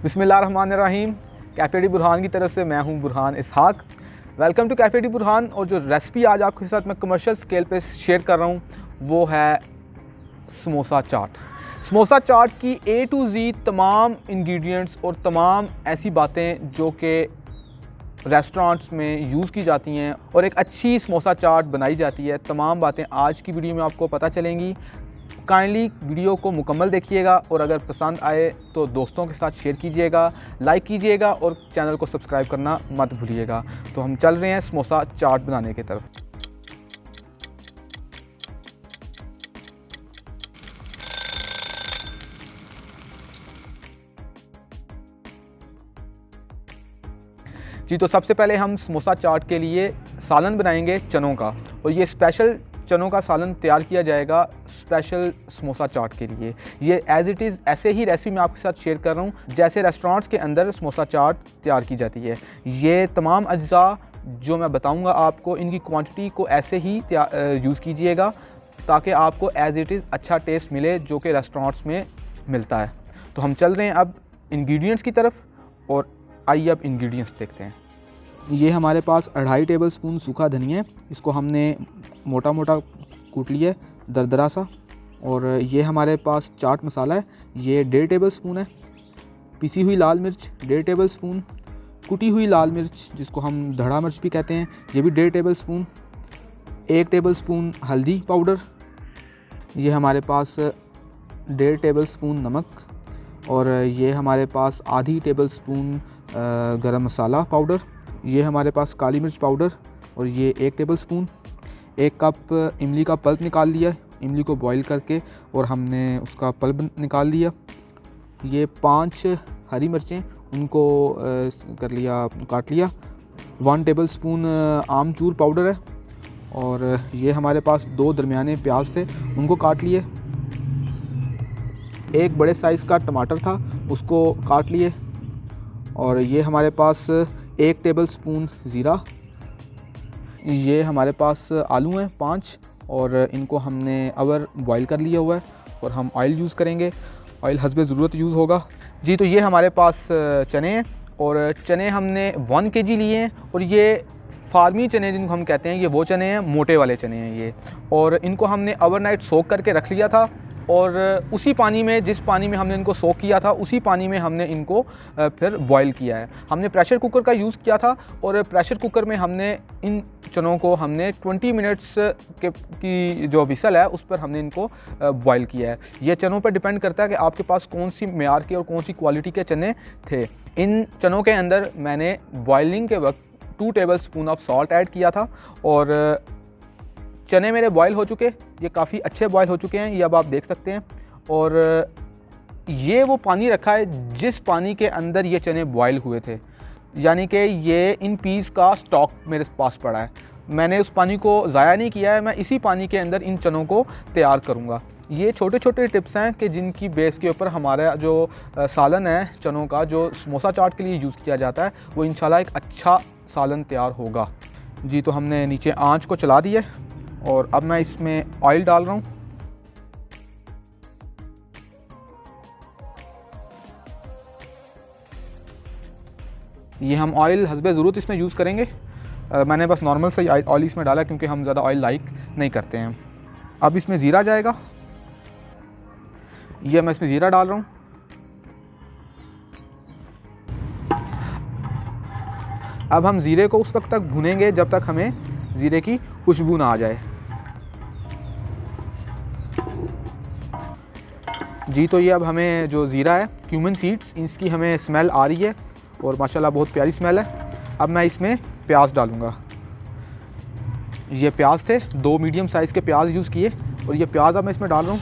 बिस्मिल्लाहिर्रहमानिर्रहीम। Cafe de Burhan की तरफ से मैं हूं Burhan Ishaq. Welcome to cafe de Burhan. और जो रेसिपी आज आपके साथ मैं कमर्शियल स्केल पे शेयर कर रहा हूं वो है समोसा चाट। समोसा चाट की A to Z तमाम इंग्रेडिएंट्स और तमाम ऐसी बातें जो कि रेस्टोरेंट्स में यूज़ की जाती हैं और एक अच्छी समोसा चाट बनाई जाती है, तमाम बातें आज की वीडियो में आपको पता चलेंगी। काइंडली वीडियो को मुकम्मल देखिएगा और अगर पसंद आए तो दोस्तों के साथ शेयर कीजिएगा, लाइक कीजिएगा और चैनल को सब्सक्राइब करना मत भूलिएगा। तो हम चल रहे हैं समोसा चाट बनाने की तरफ। जी, तो सबसे पहले हम समोसा चाट के लिए सालन बनाएंगे चनों का, और ये स्पेशल चनों का सालन तैयार किया जाएगा स्पेशल समोसा चाट के लिए। ये एज़ इट इज़ ऐसे ही रेसिपी मैं आपके साथ शेयर कर रहा हूँ जैसे रेस्टोरेंट्स के अंदर समोसा चाट तैयार की जाती है। ये तमाम अज्जा जो मैं बताऊँगा आपको, इनकी क्वांटिटी को ऐसे ही यूज़ कीजिएगा ताकि आपको एज़ इट इज़ अच्छा टेस्ट मिले जो कि रेस्टोरेंट्स में मिलता है। तो हम चल रहे हैं अब इंग्रेडिएंट्स की तरफ, और आइए अब इंग्रेडिएंट्स देखते हैं। ये हमारे पास 2.5 टेबल स्पून सूखा धनिया है, इसको हमने मोटा मोटा कूट लिया है दरदरा सा। और ये हमारे पास चाट मसाला है, ये 1.5 टेबल स्पून है। पिसी हुई लाल मिर्च 1.5 टेबल स्पून। कुटी हुई लाल मिर्च जिसको हम धड़ा मिर्च भी कहते हैं, ये भी 1.5 टेबल स्पून। 1 टेबल स्पून हल्दी पाउडर। ये हमारे पास 1.5 टेबल स्पून नमक, और ये हमारे पास आधी टेबल स्पून गरम मसाला पाउडर। ये हमारे पास काली मिर्च पाउडर, और ये 1 टेबल स्पून। 1 कप इमली का पल्प निकाल लिया, इमली को बॉईल करके और हमने उसका पल्प निकाल लिया। ये 5 हरी मिर्चें, उनको काट लिया। 1 टेबल स्पून आमचूर पाउडर है, और ये हमारे पास 2 दरमियाने प्याज थे, उनको काट लिए। 1 बड़े साइज़ का टमाटर था, उसको काट लिए। और ये हमारे पास 1 टेबल स्पून ज़ीरा। ये हमारे पास आलू हैं 5, और इनको हमने अवर बॉईल कर लिया हुआ है। और हम ऑयल यूज़ करेंगे, ऑयल हस्बे ज़रूरत यूज़ होगा। जी, तो ये हमारे पास चने हैं, और चने हमने 1 kg लिए हैं। और ये फार्मी चने जिनको हम कहते हैं, ये वो चने हैं, मोटे वाले चने हैं ये। और इनको हमने ओवरनाइट सोक करके रख लिया था, और उसी पानी में, जिस पानी में हमने इनको सोक किया था, उसी पानी में हमने इनको फिर बॉईल किया है। हमने प्रेशर कुकर का यूज़ किया था, और प्रेशर कुकर में हमने इन चनों को 20 मिनट्स की जो विसल है उस पर हमने इनको बॉईल किया है। ये चनों पर डिपेंड करता है कि आपके पास कौन सी मेयार के और कौन सी क्वालिटी के चने थे। इन चनों के अंदर मैंने बॉइलिंग के वक्त 2 table spoon of salt add किया था, और चने मेरे बॉयल हो चुके, ये काफ़ी अच्छे बॉयल हो चुके हैं, ये अब आप देख सकते हैं। और ये वो पानी रखा है जिस पानी के अंदर ये चने बॉयल हुए थे, यानी कि ये इन पीस का स्टॉक मेरे पास पड़ा है। मैंने उस पानी को ज़ाया नहीं किया है, मैं इसी पानी के अंदर इन चनों को तैयार करूँगा। ये छोटे छोटे टिप्स हैं कि जिनकी बेस के ऊपर हमारा जो सालन है चनों का, जो समोसा चाट के लिए यूज़ किया जाता है, वो इंशाल्लाह एक अच्छा सालन तैयार होगा। जी, तो हमने नीचे आँच को चला दिया, और अब मैं इसमें ऑयल डाल रहा हूँ। ये हम ऑयल हस्बे ज़रूरत इसमें यूज़ करेंगे। मैंने बस नॉर्मल से ऑयल इसमें डाला क्योंकि हम ज़्यादा ऑयल लाइक नहीं करते हैं। अब इसमें ज़ीरा जाएगा, ये मैं इसमें ज़ीरा डाल रहा हूँ। अब हम ज़ीरे को उस वक्त तक भूनेंगे जब तक हमें ज़ीरे की खुशबू ना आ जाए। जी, तो ये अब हमें जो ज़ीरा है, क्यूमिन सीड्स, इसकी हमें स्मेल आ रही है, और माशाल्लाह बहुत प्यारी स्मेल है। अब मैं इसमें प्याज डालूँगा। ये प्याज थे, 2 मीडियम साइज़ के प्याज यूज़ किए, और ये प्याज अब मैं इसमें डाल रहा हूँ।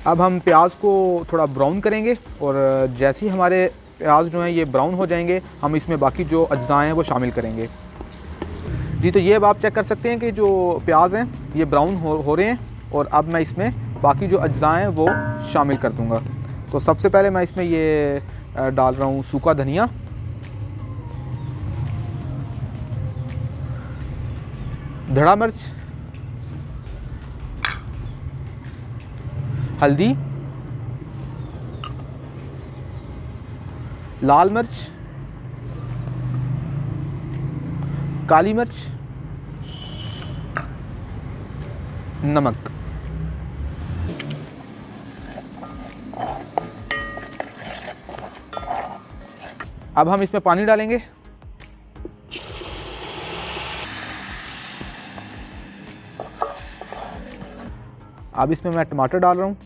अब हम प्याज को थोड़ा ब्राउन करेंगे, और जैसे ही हमारे प्याज जो हैं ये ब्राउन हो जाएंगे, हम इसमें बाकी जो अज्जा हैं वो शामिल करेंगे। जी, तो ये अब आप चेक कर सकते हैं कि जो प्याज हैं ये ब्राउन हो रहे हैं, और अब मैं इसमें बाकी जो अज्जा हैं वो शामिल कर दूँगा। तो सबसे पहले मैं इसमें ये डाल रहा हूँ सूखा धनिया, धड़ा मिर्च, हल्दी, लाल मिर्च, काली मिर्च, नमक। अब हम इसमें पानी डालेंगे। अब इसमें मैं टमाटर डाल रहा हूँ।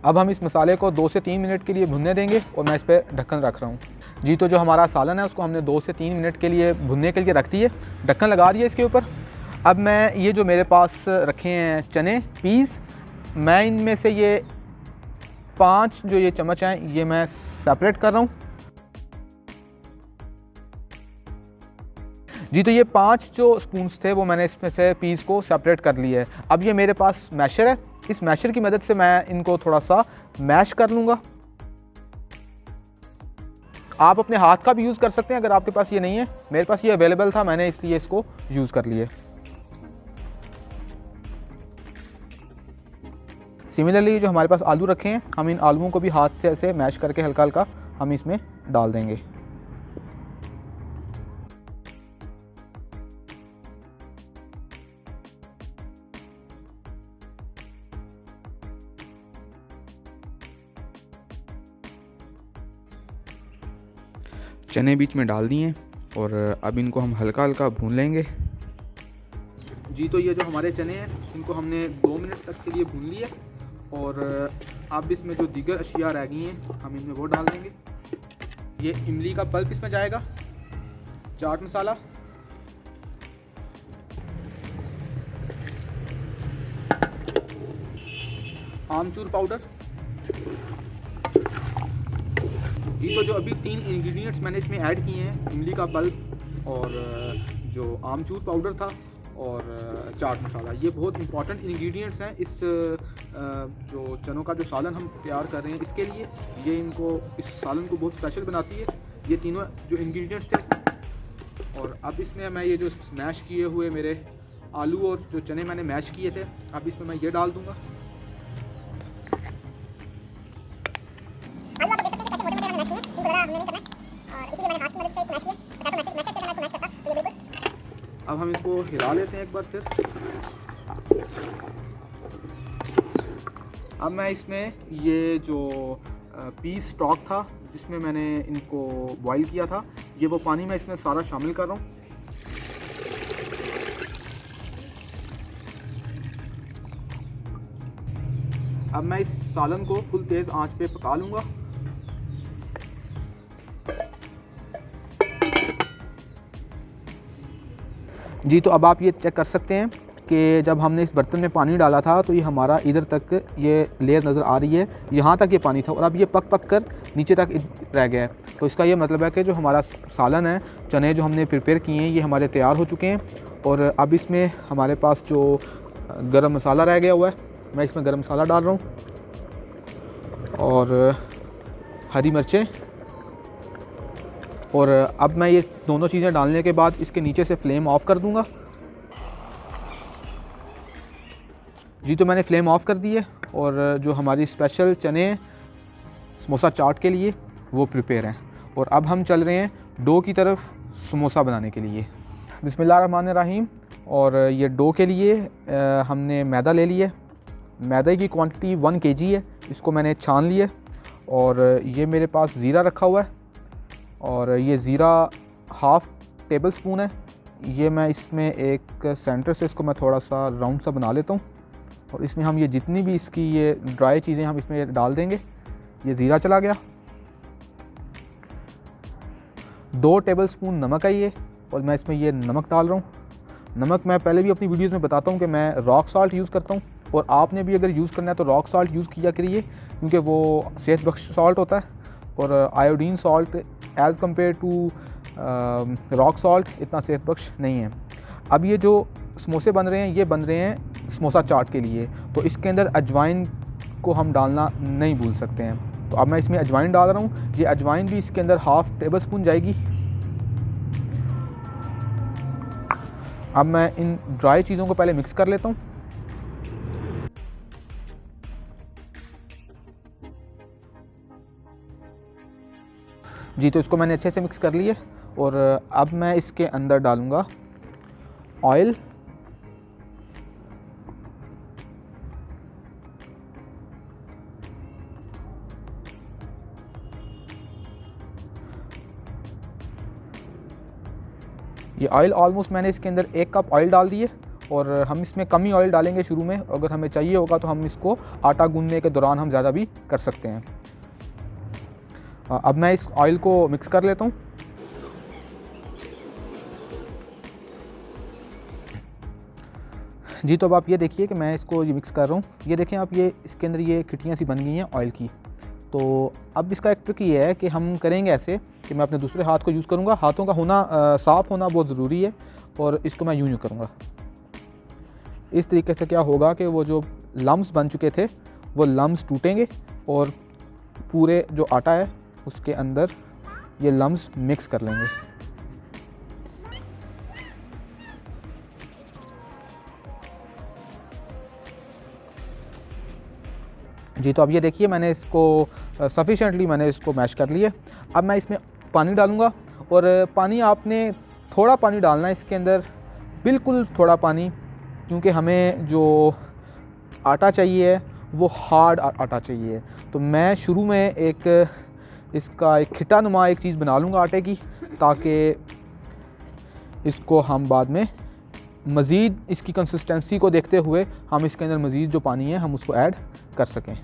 अब हम इस मसाले को 2 से 3 मिनट के लिए भुनने देंगे और मैं इस पर ढक्कन रख रहा हूँ। जी, तो जो हमारा सालन है उसको हमने 2 से 3 मिनट के लिए भुनने के लिए रख दिए, ढक्कन लगा दिया इसके ऊपर। अब मैं ये जो मेरे पास रखे हैं चने पीस, मैं इनमें से ये 5 जो ये चम्मच हैं ये मैं सेपरेट कर रहा हूँ। जी, तो ये 5 जो स्पून्स थे वो मैंने इसमें से पीस को सेपरेट कर लिया है। अब ये मेरे पास मैशर है, इस मैशर की मदद से मैं इनको थोड़ा सा मैश कर लूँगा। आप अपने हाथ का भी यूज़ कर सकते हैं अगर आपके पास ये नहीं है, मेरे पास ये अवेलेबल था, मैंने इसलिए इसको यूज़ कर लिए। सिमिलरली जो हमारे पास आलू रखे हैं, हम इन आलूओं को भी हाथ से ऐसे मैश करके हल्का हल्का हम इसमें डाल देंगे। चने बीच में डाल दिए और अब इनको हम हल्का हल्का भून लेंगे। जी, तो ये जो हमारे चने हैं इनको हमने 2 मिनट तक के लिए भून लिए और अब इसमें जो दीगर अशिया रह गई हैं हम इनमें वो डाल देंगे। ये इमली का पल्प इसमें जाएगा, चाट मसाला, आमचूर पाउडर। जी, तो जो अभी 3 इंग्रेडिएंट्स मैंने इसमें ऐड किए हैं, इमली का पल्प और जो आमचूर पाउडर था और चाट मसाला, ये बहुत इंपॉर्टेंट इंग्रेडिएंट्स हैं इस जो चनों का जो सालन हम तैयार कर रहे हैं इसके लिए। ये इनको इस सालन को बहुत स्पेशल बनाती है, ये तीनों जो इंग्रेडिएंट्स थे। और अब इसमें मैं ये जो मैश किए हुए मेरे आलू और जो चने मैंने मैश किए थे, अब इसमें मैं ये डाल दूँगा। अब हम इसको हिला लेते हैं एक बार फिर। अब मैं इसमें ये जो पीस स्टॉक था जिसमें मैंने इनको बॉईल किया था, ये वो पानी मैं इसमें सारा शामिल कर रहा हूँ। अब मैं इस सालन को फुल तेज़ आंच पे पका लूँगा। जी, तो अब आप ये चेक कर सकते हैं कि जब हमने इस बर्तन में पानी डाला था तो ये हमारा इधर तक ये लेयर नज़र आ रही है, यहाँ तक ये पानी था और अब ये पक पक कर नीचे तक रह गया है। तो इसका ये मतलब है कि जो हमारा सालन है, चने जो हमने प्रिपेयर किए हैं ये हमारे तैयार हो चुके हैं। और अब इसमें हमारे पास जो गरम मसाला रह गया हुआ है, मैं इसमें गरम मसाला डाल रहा हूँ और हरी मिर्चें। और अब मैं ये दोनों चीज़ें डालने के बाद इसके नीचे से फ्लेम ऑफ़ कर दूंगा। जी, तो मैंने फ्लेम ऑफ़ कर दी है और जो हमारी स्पेशल चने समोसा चाट के लिए वो प्रिपेयर हैं। और अब हम चल रहे हैं डो की तरफ समोसा बनाने के लिए। बिस्मिल्लाहिर्रहमानिर्रहीम। और ये डो के लिए हमने मैदा ले लिया। मैदे की क्वांटिटी 1 kg है, इसको मैंने छान लिया। और ये मेरे पास ज़ीरा रखा हुआ है और ये ज़ीरा 1/2 टेबल स्पून है। ये मैं इसमें एक सेंटर से इसको मैं थोड़ा सा राउंड सा बना लेता हूँ और इसमें हम ये जितनी भी इसकी ये ड्राई चीज़ें हम इसमें डाल देंगे। ये ज़ीरा चला गया। 2 टेबल स्पून नमक है ये, और मैं इसमें ये नमक डाल रहा हूँ। नमक मैं पहले भी अपनी वीडियोज़ में बताता हूँ कि मैं रॉक साल्ट यूज़ करता हूँ, और आपने भी अगर यूज़ करना है तो रॉक साल्ट यूज़ किया करिए, क्योंकि वो सेहत बख्श साल्ट होता है। और iodine salt as compare to rock salt इतना सेहत बख्श नहीं है। अब ये जो समोसे बन रहे हैं ये बन रहे हैं समोसा चाट के लिए, तो इसके अंदर अजवाइन को हम डालना नहीं भूल सकते हैं। तो अब मैं इसमें अजवाइन डाल रहा हूँ। ये अजवाइन भी इसके अंदर 1/2 टेबल स्पून जाएगी। अब मैं इन ड्राई चीज़ों को पहले मिक्स कर लेता हूँ। जी, तो इसको मैंने अच्छे से मिक्स कर लिया और अब मैं इसके अंदर डालूँगा ऑयल। ये ऑयल ऑलमोस्ट मैंने इसके अंदर 1 कप ऑयल डाल दिए और हम इसमें कम ही ऑयल डालेंगे शुरू में। अगर हमें चाहिए होगा तो हम इसको आटा गूंदने के दौरान हम ज़्यादा भी कर सकते हैं। अब मैं इस ऑयल को मिक्स कर लेता हूँ। जी, तो अब आप ये देखिए कि मैं इसको ये मिक्स कर रहा हूँ। ये देखें आप, ये इसके अंदर ये खिटियाँ सी बन गई हैं ऑयल की। तो अब इसका एक ट्रिक ये है कि हम करेंगे ऐसे कि मैं अपने दूसरे हाथ को यूज़ करूँगा। हाथों का होना साफ़ होना बहुत ज़रूरी है और इसको मैं यूँ करूँगा। इस तरीके से क्या होगा कि वो जो लम्स बन चुके थे वो लम्स टूटेंगे और पूरे जो आटा है उसके अंदर ये लम्स मिक्स कर लेंगे। जी, तो अब ये देखिए मैंने इसको सफिशेंटली मैंने इसको मैश कर लिया। अब मैं इसमें पानी डालूँगा और पानी आपने थोड़ा पानी डालना है इसके अंदर, बिल्कुल थोड़ा पानी, क्योंकि हमें जो आटा चाहिए वो हार्ड आटा चाहिए। तो मैं शुरू में इसका एक खिटा नुमा एक चीज़ बना लूँगा आटे की, ताकि इसको हम बाद में मज़ीद इसकी कंसिस्टेंसी को देखते हुए हम इसके अंदर मज़ीद जो पानी है हम उसको ऐड कर सकें।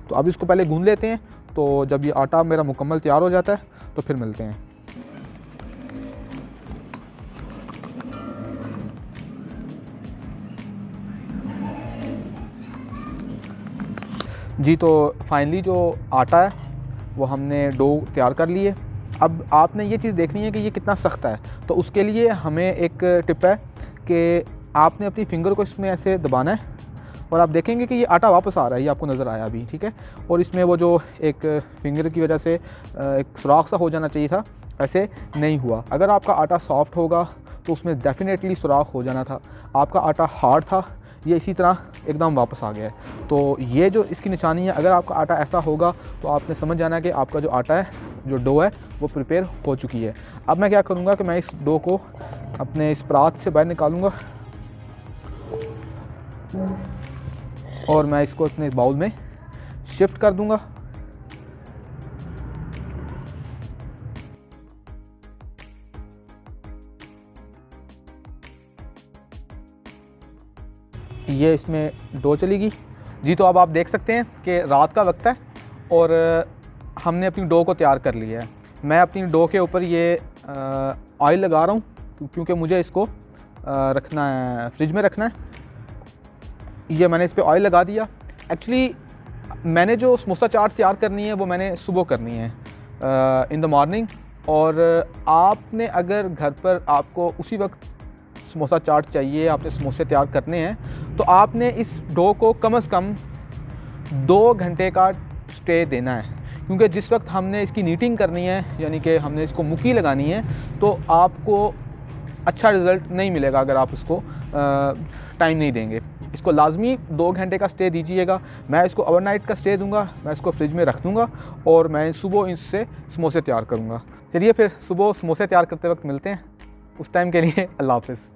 तो अब इसको पहले गूंद लेते हैं। तो जब ये आटा मेरा मुकम्मल तैयार हो जाता है तो फिर मिलते हैं। जी, तो फाइनली जो आटा है वो हमने डो तैयार कर लिए। अब आपने ये चीज़ देखनी है कि ये कितना सख्त है। तो उसके लिए हमें एक टिप है कि आपने अपनी फिंगर को इसमें ऐसे दबाना है और आप देखेंगे कि ये आटा वापस आ रहा है। ये आपको नज़र आया अभी, ठीक है। और इसमें वो जो एक फिंगर की वजह से एक सुराख सा हो जाना चाहिए था, ऐसे नहीं हुआ। अगर आपका आटा सॉफ्ट होगा तो उसमें डेफिनेटली सुराख हो जाना था। आपका आटा हार्ड था, ये इसी तरह एकदम वापस आ गया है। तो ये जो इसकी निशानी है, अगर आपका आटा ऐसा होगा तो आपने समझ जाना है कि आपका जो आटा है, जो डो है, वो प्रिपेयर हो चुकी है। अब मैं क्या करूँगा कि मैं इस डो को अपने इस परात से बाहर निकालूँगा और मैं इसको अपने बाउल में शिफ्ट कर दूँगा। ये इसमें डो चलेगी। जी, तो अब आप देख सकते हैं कि रात का वक्त है और हमने अपनी डो को तैयार कर लिया है। मैं अपनी डो के ऊपर ये ऑयल लगा रहा हूँ क्योंकि मुझे इसको रखना है, फ्रिज में रखना है। ये मैंने इस पर ऑयल लगा दिया। एक्चुअली मैंने जो समोसा चाट तैयार करनी है वो मैंने सुबह करनी है इन द मॉर्निंग। और आपने अगर घर पर आपको उसी वक्त समोसा चाट चाहिए, आपने समोसे तैयार करने हैं, तो आपने इस डो को कम से कम 2 घंटे का स्टे देना है। क्योंकि जिस वक्त हमने इसकी नीटिंग करनी है, यानी कि हमने इसको मुक्की लगानी है, तो आपको अच्छा रिज़ल्ट नहीं मिलेगा अगर आप इसको टाइम नहीं देंगे। इसको लाजमी 2 घंटे का स्टे दीजिएगा। मैं इसको ओवरनाइट का स्टे दूंगा, मैं इसको फ्रिज में रख दूंगा और मैं सुबह इससे समोसे तैयार करूंगा। चलिए फिर सुबह समोसे तैयार करते वक्त मिलते हैं। उस टाइम के लिए अल्लाह हाफ़िज़।